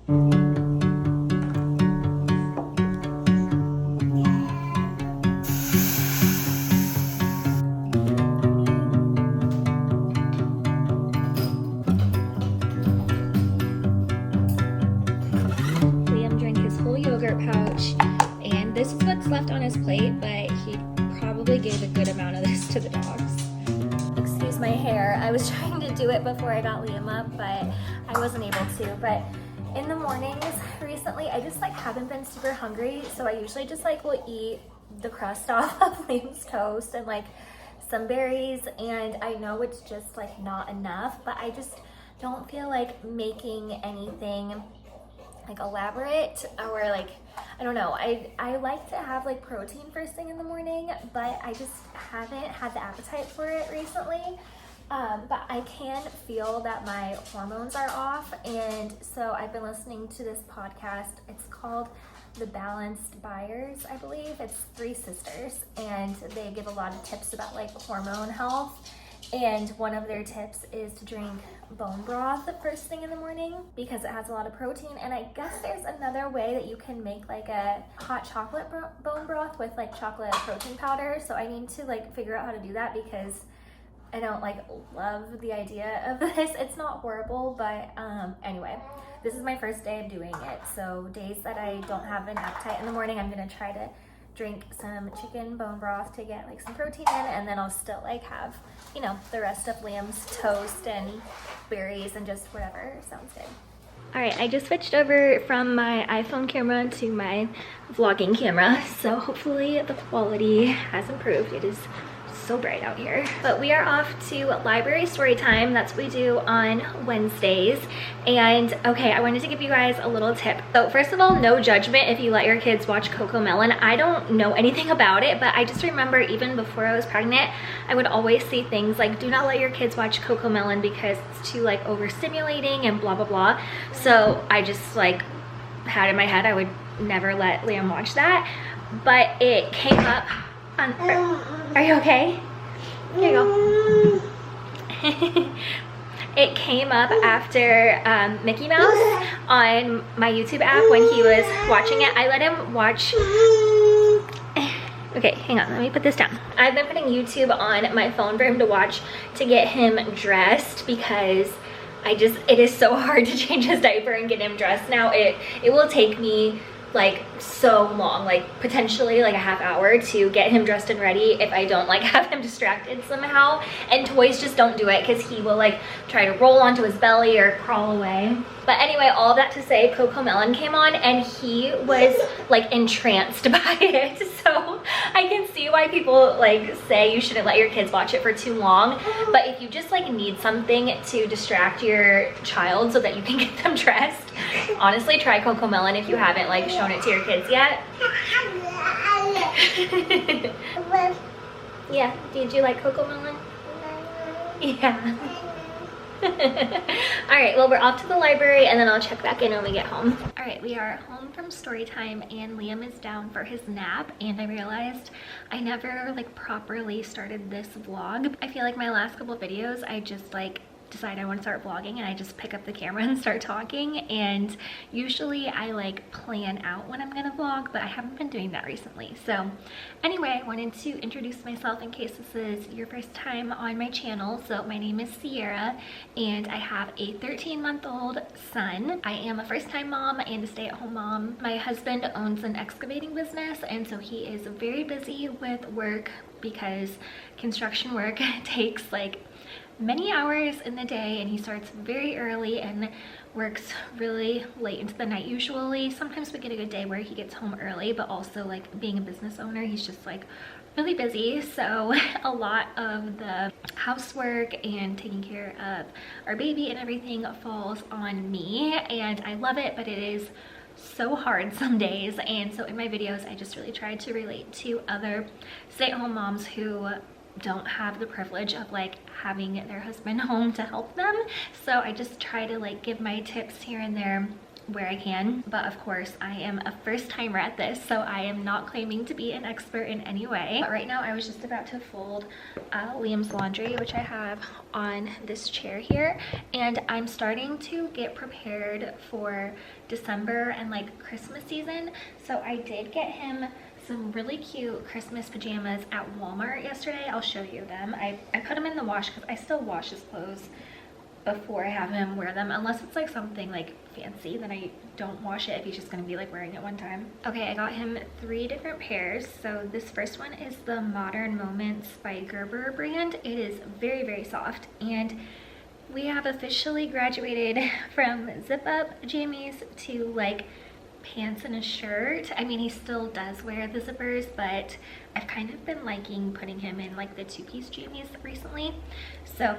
Liam drank his whole yogurt pouch, and this is what's left on his plate, but he probably gave a good amount of this to the dogs. Excuse my hair. I was trying to do it before I got Liam up, but I wasn't able to. But in the mornings recently, I just like haven't been super hungry, so I usually just like will eat the crust off of Liam's toast and like some berries, and I know it's just like not enough, but I just don't feel like making anything like elaborate or like, I don't know. I like to have like protein first thing in the morning, but I just haven't had the appetite for it recently. But I can feel that my hormones are off, and so I've been listening to this podcast. It's called The Balanced Buyers, I believe. It's 3 sisters, and they give a lot of tips about like hormone health. And one of their tips is to drink bone broth the first thing in the morning because it has a lot of protein. And I guess there's another way that you can make like a hot chocolate bone broth with like chocolate protein powder. So I need to like figure out how to do that because I don't like love the idea of this. It's not horrible, but anyway, this is my first day of doing it. So days that I don't have an appetite in the morning, I'm gonna try to drink some chicken bone broth to get like some protein in, and then I'll still like have, you know, the rest of Liam's toast and berries and just whatever sounds good. All right, I just switched over from my iPhone camera to my vlogging camera, so hopefully the quality has improved. It is so bright out here. But we are off to library story time. That's what we do on Wednesdays. And okay, I wanted to give you guys a little tip. So first of all, no judgment if you let your kids watch CoComelon. I don't know anything about it, but I just remember even before I was pregnant, I would always see things like, do not let your kids watch CoComelon because it's too like overstimulating and blah, blah, blah. So I just like had in my head, I would never let Liam watch that. But it came up on, are you okay? Here you go. It came up after Mickey Mouse on my YouTube app when he was watching it. I let him watch. Okay, hang on, let me put this down. I've been putting YouTube on my phone for him to watch to get him dressed because it is so hard to change his diaper and get him dressed now. It will take me like so long, like potentially like a half hour to get him dressed and ready if I don't like have him distracted somehow. And toys just don't do it because he will like try to roll onto his belly or crawl away. But anyway, all that to say, CoComelon came on and he was like entranced by it. So I can see why people like say you shouldn't let your kids watch it for too long. But if you just like need something to distract your child so that you can get them dressed, honestly, try CoComelon if you haven't like shown it to your kids yet. Yeah, did you like CoComelon? Yeah. All right, well, we're off to the library and then I'll check back in when we get home. All right, we are home from story time and Liam is down for his nap, and I realized I never like properly started this vlog. I feel like my last couple videos, I just like decide I want to start vlogging and I just pick up the camera and start talking, and usually I like plan out when I'm gonna vlog, but I haven't been doing that recently. So anyway, I wanted to introduce myself in case this is your first time on my channel. So my name is Ciara and I have a 13-month-old son. I am a first-time mom and a stay-at-home mom. My husband owns an excavating business, and so he is very busy with work because construction work takes like many hours in the day, and he starts very early and works really late into the night usually. Sometimes we get a good day where he gets home early, but also like being a business owner, he's just like really busy. So a lot of the housework and taking care of our baby and everything falls on me, and I love it, but it is so hard some days. And so in my videos, I just really try to relate to other stay-at-home moms who don't have the privilege of like having their husband home to help them. So I just try to like give my tips here and there where I can, but of course I am a first timer at this, so I am not claiming to be an expert in any way. But right now I was just about to fold Liam's laundry, which I have on this chair here, and I'm starting to get prepared for December and like Christmas season. So I did get him some really cute Christmas pajamas at Walmart yesterday. I'll show you them. I put them in the wash because I still wash his clothes before I have him wear them, unless it's like something like fancy, then I don't wash it if he's just gonna be like wearing it one time. Okay, I got him 3 different pairs. So this first one is the Modern Moments by Gerber brand. It is very, very soft, and we have officially graduated from zip up jammies to like pants and a shirt. I mean, he still does wear the zippers, but I've kind of been liking putting him in like the 2-piece jammies recently. So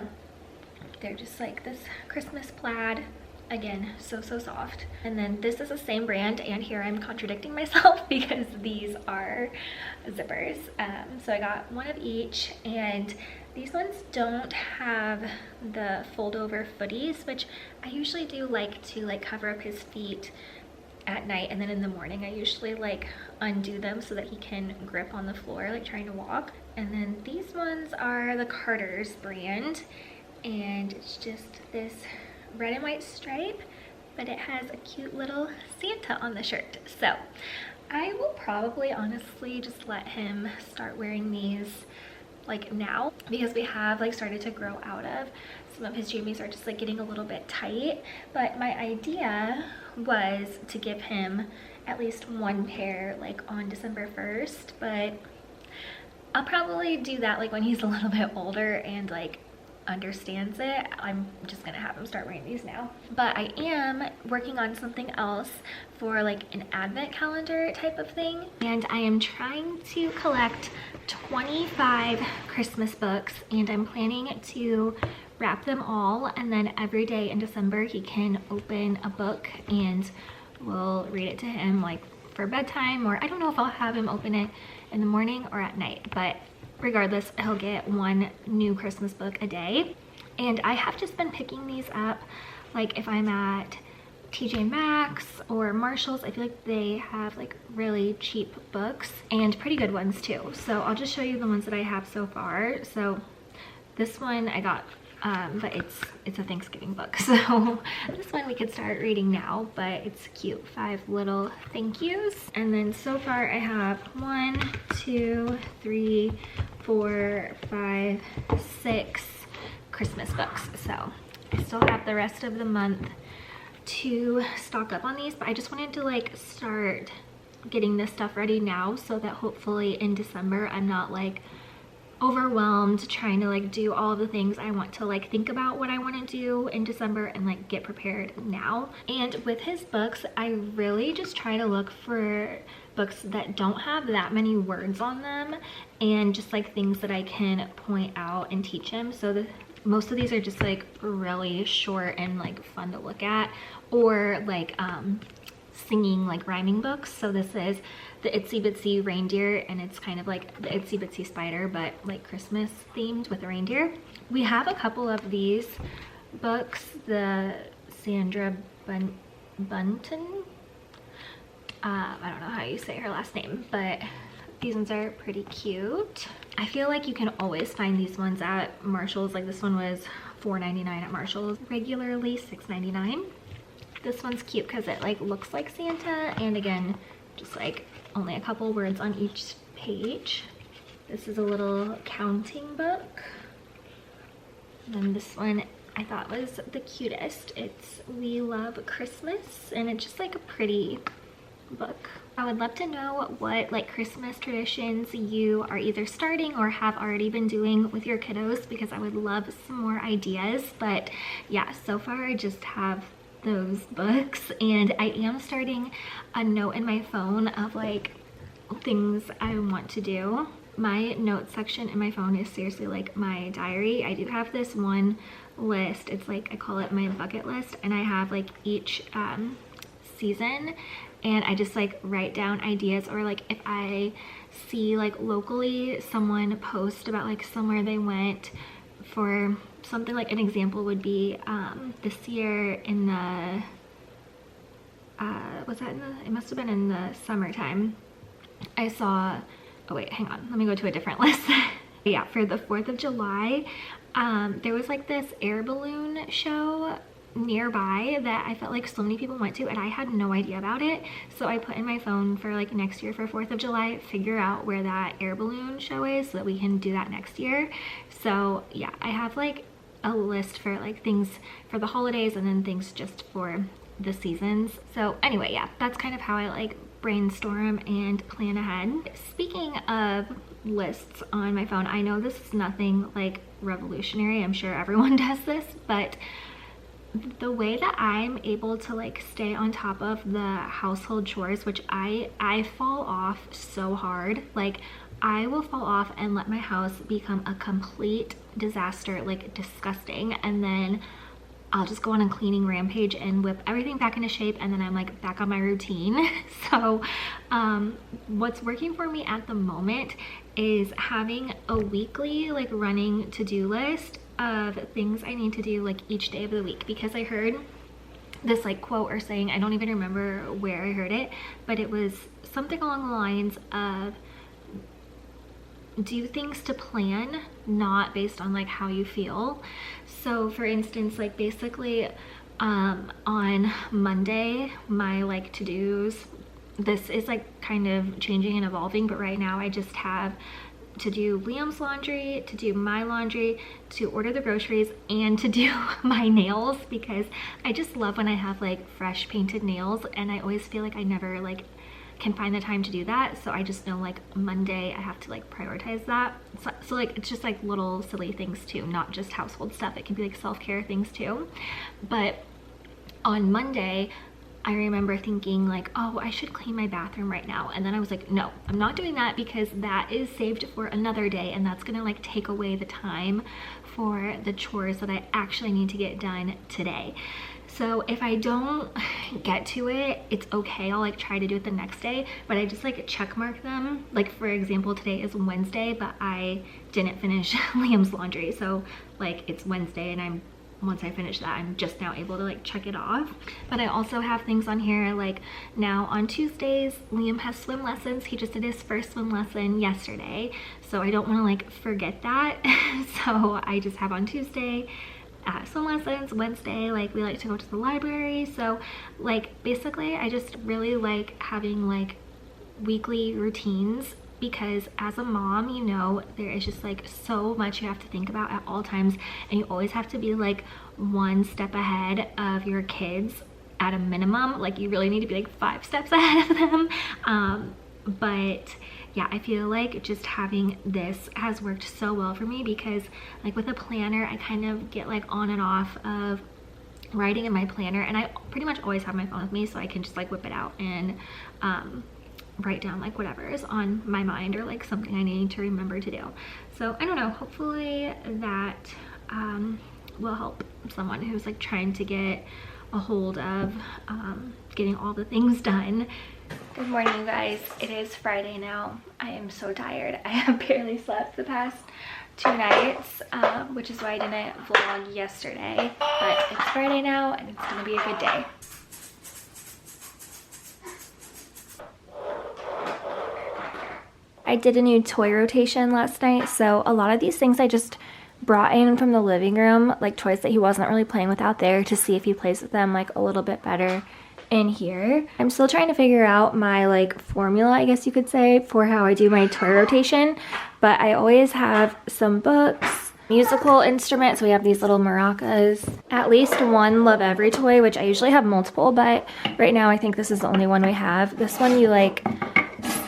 they're just like this Christmas plaid. Again, so soft. And then this is the same brand, and here I'm contradicting myself because these are zippers. So I got one of each, and these ones don't have the fold over footies, which I usually do like to like cover up his feet at night, and then in the morning I usually like undo them so that he can grip on the floor like trying to walk. And then these ones are the Carter's brand, and it's just this red and white stripe, but it has a cute little Santa on the shirt. So I will probably honestly just let him start wearing these like now, because we have like started to grow out of some of his jammies are just like getting a little bit tight. But my idea was to give him at least 1 pair like on December 1st, but I'll probably do that like when he's a little bit older and like understands it. I'm just gonna have him start wearing these now. But I am working on something else for like an advent calendar type of thing, and I am trying to collect 25 Christmas books, and I'm planning to wrap them all, and then every day in December he can open a book and we'll read it to him like for bedtime, or I don't know if I'll have him open it in the morning or at night, but regardless, he'll get 1 new Christmas book a day. And I have just been picking these up like if I'm at TJ Maxx or Marshall's. I feel like they have like really cheap books and pretty good ones too. So I'll just show you the ones that I have so far. So this one I got, but it's a Thanksgiving book, so this one we could start reading now, but it's cute. 5 little thank yous. And then so far I have 1, 2, 3, 4, 5, 6 Christmas books. So I still have the rest of the month to stock up on these, but I just wanted to like start getting this stuff ready now so that hopefully in December I'm not like overwhelmed trying to like do all the things. I want to like think about what I want to do in December and like get prepared now. And with his books, I really just try to look for books that don't have that many words on them, and just like things that I can point out and teach him. So most of these are just like really short and like fun to look at, or like singing like rhyming books. So this is the Itsy Bitsy Reindeer, and it's kind of like the Itsy Bitsy Spider but like Christmas themed with a reindeer. We have a couple of these books, the Sandra Bunton, I don't know how you say her last name, but these ones are pretty cute. I feel like you can always find these ones at Marshall's. Like this one was $4.99 at Marshall's, regularly $6.99. This one's cute because it like looks like Santa, and again, just like only a couple words on each page. This is a little counting book. And then this one I thought was the cutest. It's We Love Christmas, and it's just like a pretty book. I would love to know what like Christmas traditions you are either starting or have already been doing with your kiddos, because I would love some more ideas. But yeah, so far I just have those books, and I am starting a note in my phone of like things I want to do. My notes section in my phone is seriously like my diary. I do have this one list, it's like I call it my bucket list, and I have like each season, and I just like write down ideas, or like if I see like locally someone post about like somewhere they went for something, like an example would be this year in the was that in the, it must have been in the summertime. I saw, oh wait, hang on, let me go to a different list. Yeah, for the 4th of July, there was like this air balloon show nearby that I felt like so many people went to, and I had no idea about it. So I put in my phone for like next year for 4th of July, figure out where that air balloon show is so that we can do that next year. So yeah, I have like a list for like things for the holidays and then things just for the seasons. So anyway, yeah, that's kind of how I like brainstorm and plan ahead. Speaking of lists on my phone, I know this is nothing like revolutionary, I'm sure everyone does this, but the way that I'm able to like stay on top of the household chores, which I fall off so hard, like I will fall off and let my house become a complete disaster, like disgusting, and then I'll just go on a cleaning rampage and whip everything back into shape, and then I'm like back on my routine. So what's working for me at the moment is having a weekly like running to-do list of things I need to do like each day of the week, because I heard this like quote or saying, I don't even remember where I heard it, but it was something along the lines of do things to plan, not based on like how you feel. So for instance, like basically on Monday, my like to-dos, this is like kind of changing and evolving, but right now I just have to do Liam's laundry, to do my laundry, to order the groceries, and to do my nails, because I just love when I have like fresh painted nails, and I always feel like I never like can find the time to do that. So I just know like Monday I have to like prioritize that. So like it's just like little silly things too, not just household stuff. It can be like self-care things too. But on Monday, I remember thinking like, oh, I should clean my bathroom right now. And then I was like, no, I'm not doing that, because that is saved for another day, and that's gonna like take away the time for the chores that I actually need to get done today. So if I don't get to it, it's okay. I'll like try to do it the next day, but I just like check mark them. Like for example, today is Wednesday, but I didn't finish Liam's laundry. So like it's Wednesday, and once I finish that, I'm just now able to like check it off. But I also have things on here like now on Tuesdays, Liam has swim lessons. He just did his first swim lesson yesterday. So I don't want to like forget that. So I just have on Tuesday, swim lessons. Wednesday, like we like to go to the library. So like basically I just really like having like weekly routines, because as a mom, you know, there is just like so much you have to think about at all times, and you always have to be like one step ahead of your kids at a minimum. Like you really need to be like 5 steps ahead of them. But yeah, I feel like just having this has worked so well for me, because like with a planner, I kind of get like on and off of writing in my planner, and I pretty much always have my phone with me, so I can just like whip it out and write down like whatever is on my mind, or like something I need to remember to do. So I don't know, hopefully that will help someone who's like trying to get a hold of getting all the things done. Good morning, you guys. It is Friday now. I am so tired. I have barely slept the past 2 nights, which is why I didn't vlog yesterday, but it's Friday now and it's gonna be a good day. I did a new toy rotation last night, so a lot of these things I just brought in from the living room, like toys that he wasn't really playing with out there, to see if he plays with them like a little bit better in here. I'm still trying to figure out my like formula, I guess you could say, for how I do my toy rotation, but I always have some books, musical instruments. So we have these little maracas, at least one Love Every toy, which I usually have multiple, but right now I think this is the only one we have. This one you like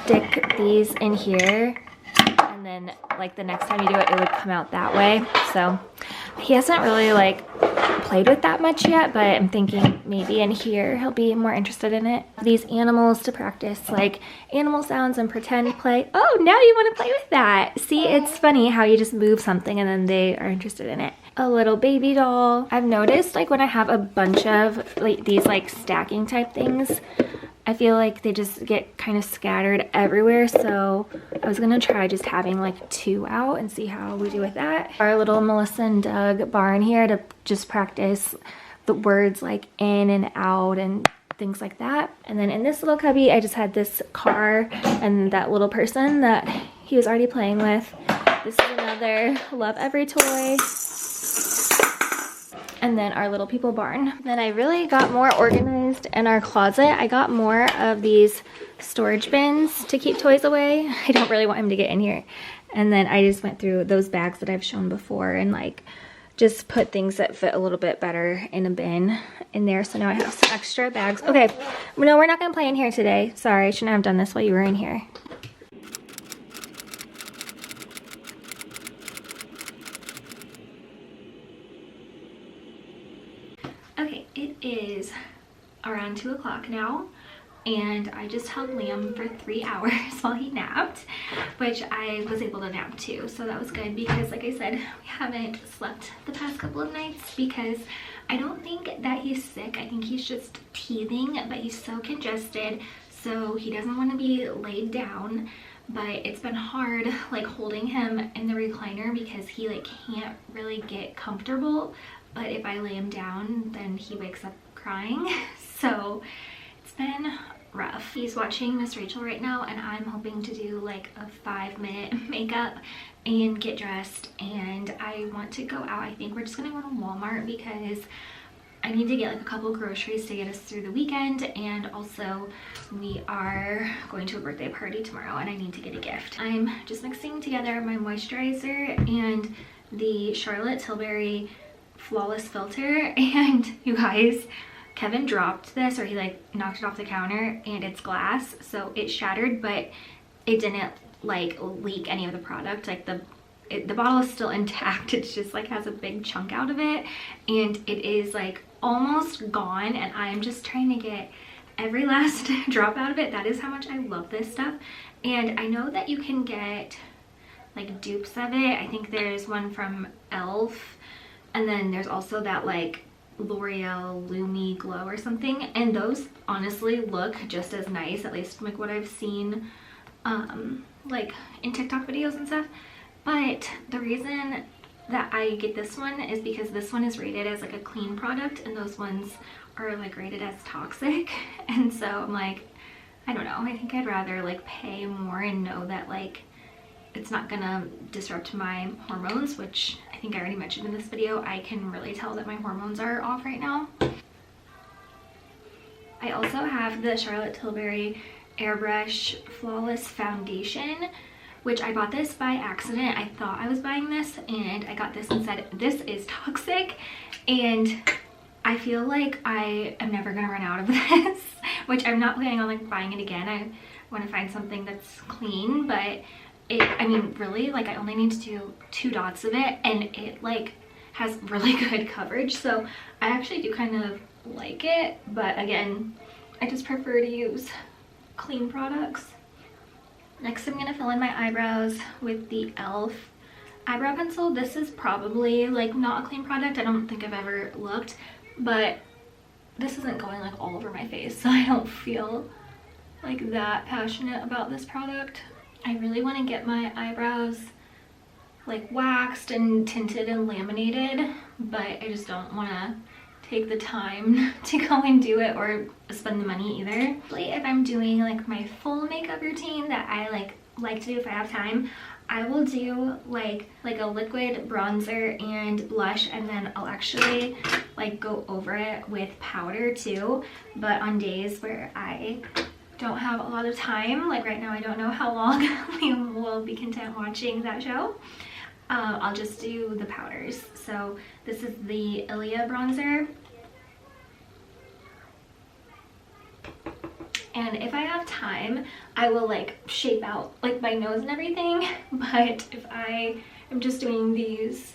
stick these in here, and then like the next time you do it, it would come out that way. So he hasn't really like played with that much yet, but I'm thinking maybe in here he'll be more interested in it. These animals to practice like animal sounds and pretend play. Oh, now you want to play with that. See, it's funny how you just move something and then they are interested in it. A little baby doll. I've noticed like when I have a bunch of like these like stacking type things, I feel like they just get kind of scattered everywhere, so I was gonna try just having like 2 out and see how we do with that. Our little Melissa and Doug bar in here to just practice the words like in and out and things like that. And then in this little cubby, I just had this car and that little person that he was already playing with. This is another Love Every toy. And then our little people barn. Then I really got more organized in our closet. I got more of these storage bins to keep toys away. I don't really want him to get in here. And then I just went through those bags that I've shown before and like just put things that fit a little bit better in a bin in there. So now I have some extra bags. Okay, no, we're not gonna play in here today. Sorry, I shouldn't have done this while you were in here. Okay, it is around 2 o'clock now, and I just held Liam for 3 hours while he napped, which I was able to nap too, so that was good because like I said, we haven't slept the past couple of nights because I don't think that he's sick. I think he's just teething, but he's so congested, so he doesn't want to be laid down. But it's been hard like holding him in the recliner because he like can't really get comfortable. But if I lay him down, then he wakes up crying. So it's been rough. He's watching Miss Rachel right now, and I'm hoping to do like a 5-minute makeup and get dressed. And I want to go out. I think we're just gonna go to Walmart because I need to get like a couple groceries to get us through the weekend, and also we are going to a birthday party tomorrow and I need to get a gift. I'm just mixing together my moisturizer and the Charlotte Tilbury Flawless Filter, and you guys, Kevin dropped this, or he like knocked it off the counter, and it's glass, so it shattered, but it didn't like leak any of the product. Like the bottle is still intact. It's just like has a big chunk out of it, and it is like almost gone, and I'm just trying to get every last drop out of it. That is how much I love this stuff. And I know that you can get like dupes of it. I think there's one from Elf, and then there's also that like L'Oreal Lumi Glow or something, and those honestly look just as nice, at least like what I've seen like in TikTok videos and stuff. But the reason that I get this one is because this one is rated as like a clean product, and those ones are like rated as toxic. And so I'm like, I don't know, I think I'd rather like pay more and know that like it's not gonna disrupt my hormones, which I think I already mentioned in this video. I can really tell that my hormones are off right now. I also have the Charlotte Tilbury Airbrush Flawless Foundation, which I bought this by accident. I thought I was buying this, and I got this and said this is toxic, and I feel like I am never gonna run out of this, which I'm not planning on like buying it again. I want to find something that's clean, but I mean really, like I only need to do 2 dots of it, and it like has really good coverage, so I actually do kind of like it. But again, I just prefer to use clean products. Next, I'm gonna fill in my eyebrows with the Elf eyebrow pencil. This is probably like not a clean product. I don't think I've ever looked, but this isn't going like all over my face, so I don't feel like that passionate about this product. I really want to get my eyebrows like waxed and tinted and laminated, but I just don't want to take the time to go and do it or spend the money either. If I'm doing like my full makeup routine that I like to do if I have time, I will do like a liquid bronzer and blush, and then I'll actually like go over it with powder too. But on days where I don't have a lot of time, like right now I don't know how long Liam will be content watching that show, I'll just do the powders. So this is the Ilia bronzer, and if I have time I will like shape out like my nose and everything, but if I am just doing these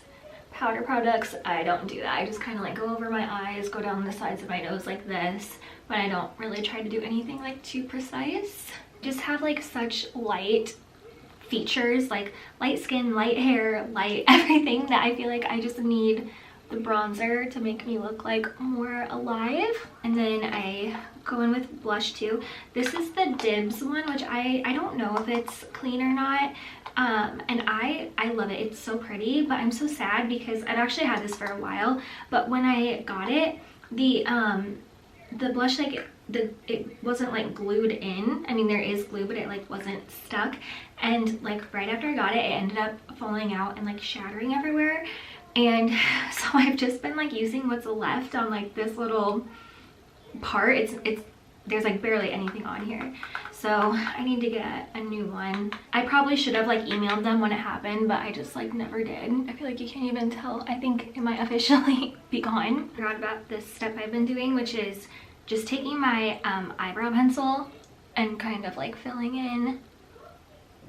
powder products, I don't do that. I just kind of like go over my eyes, go down the sides of my nose like this, but I don't really try to do anything like too precise. Just have like such light features, like light skin, light hair, light everything, that I feel like I just need the bronzer to make me look like more alive. And then I go in with blush too. This is the Dibs one, which I don't know if it's clean or not, and I love it. It's so pretty, but I'm so sad because I've actually had this for a while, but when I got it, the blush like it wasn't like glued in. I mean, there is glue, but it like wasn't stuck. And like right after I got it, it ended up falling out and like shattering everywhere. And so I've just been like using what's left on like this little part. There's like barely anything on here. So I need to get a new one. I probably should have like emailed them when it happened, but I just like never did. I feel like you can't even tell. I think it might officially be gone. I forgot about this step I've been doing, which is just taking my eyebrow pencil and kind of like filling in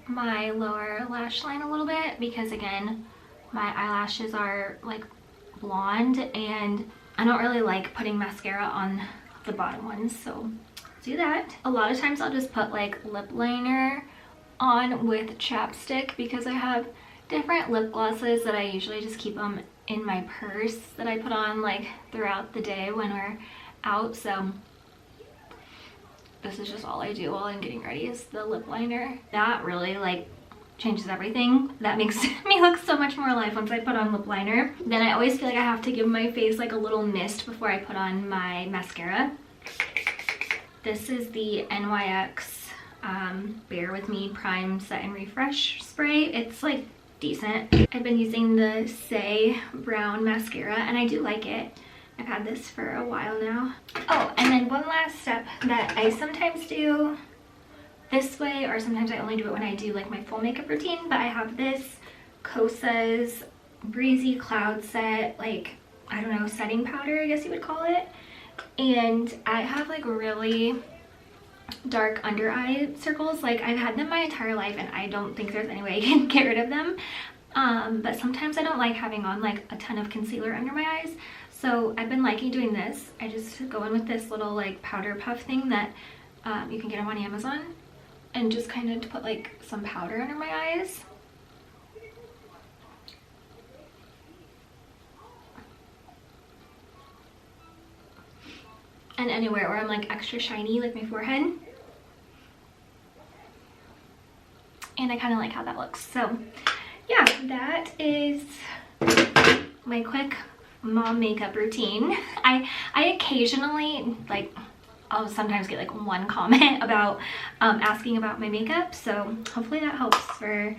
my lower lash line a little bit, because again, my eyelashes are like blonde and I don't really like putting mascara on the bottom ones, so do that. A lot of times I'll just put like lip liner on with chapstick, because I have different lip glosses that I usually just keep them in my purse that I put on like throughout the day when we're out. So this is just all I do while I'm getting ready, is the lip liner. That really like changes everything. That makes me look so much more alive once I put on lip liner. Then I always feel like I have to give my face like a little mist before I put on my mascara. This is the NYX Bear With Me Prime Set and Refresh spray. It's like decent. I've been using the Say brown mascara and I do like it. I've had this for a while now. Oh, and then one last step that I sometimes do this way, or sometimes I only do it when I do like my full makeup routine, but I have this Kosa's Breezy Cloud Set, like, I don't know, setting powder, I guess you would call it. And I have like really dark under eye circles. Like, I've had them my entire life and I don't think there's any way I can get rid of them. But sometimes I don't like having on like a ton of concealer under my eyes. So I've been liking doing this. I just go in with this little like powder puff thing that you can get them on Amazon, and just kind of put like some powder under my eyes. And anywhere where I'm like extra shiny, like my forehead. And I kind of like how that looks. So yeah, that is my quick mom makeup routine. I occasionally, like, I'll sometimes get like one comment about asking about my makeup, so hopefully that helps for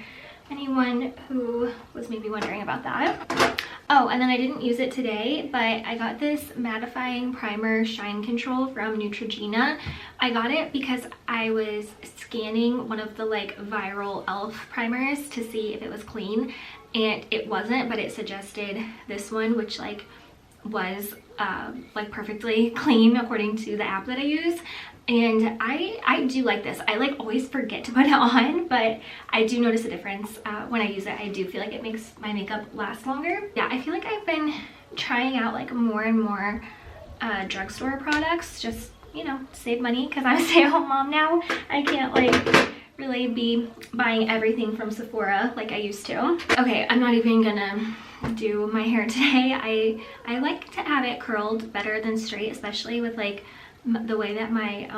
anyone who was maybe wondering about that. Oh, and then I didn't use it today, but I got this mattifying primer shine control from Neutrogena. I got it because I was scanning one of the like viral e.l.f. primers to see if it was clean, and it wasn't, but it suggested this one, which like was like perfectly clean according to the app that I use. And I do like this. I like always forget to put it on, but I do notice a difference when I use it. I do feel like it makes my makeup last longer. Yeah, I feel like I've been trying out like more and more drugstore products, just, you know, save money, because I'm a stay-at-home mom now. I can't like really be buying everything from Sephora like I used to. Okay, I'm not even gonna do my hair today. I like to have it curled better than straight, especially with like the way that my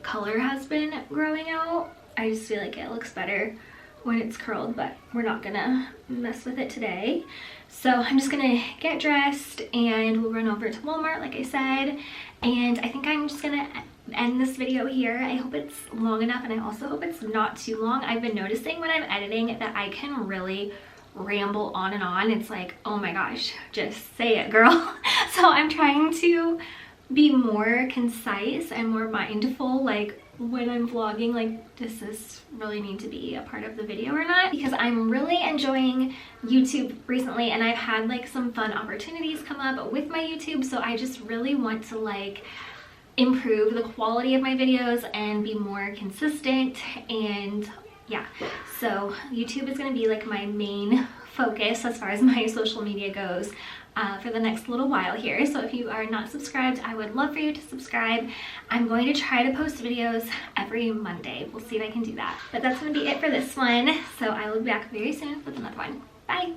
color has been growing out. I just feel like it looks better when it's curled, but we're not gonna mess with it today. So I'm just gonna get dressed and we'll run over to Walmart like I said, and I think I'm just gonna end this video here. I hope it's long enough, and I also hope it's not too long. I've been noticing when I'm editing that I can really ramble on and on. It's like, oh my gosh, just say it, girl. So I'm trying to be more concise and more mindful, like when I'm vlogging, like, does this really need to be a part of the video or not? Because I'm really enjoying YouTube recently, and I've had like some fun opportunities come up with my YouTube, so I just really want to like improve the quality of my videos and be more consistent. And yeah, so YouTube is going to be like my main focus as far as my social media goes for the next little while here. So if you are not subscribed, I would love for you to subscribe. I'm going to try to post videos every Monday. We'll see if I can do that. But that's going to be it for this one. So I will be back very soon with another one. Bye!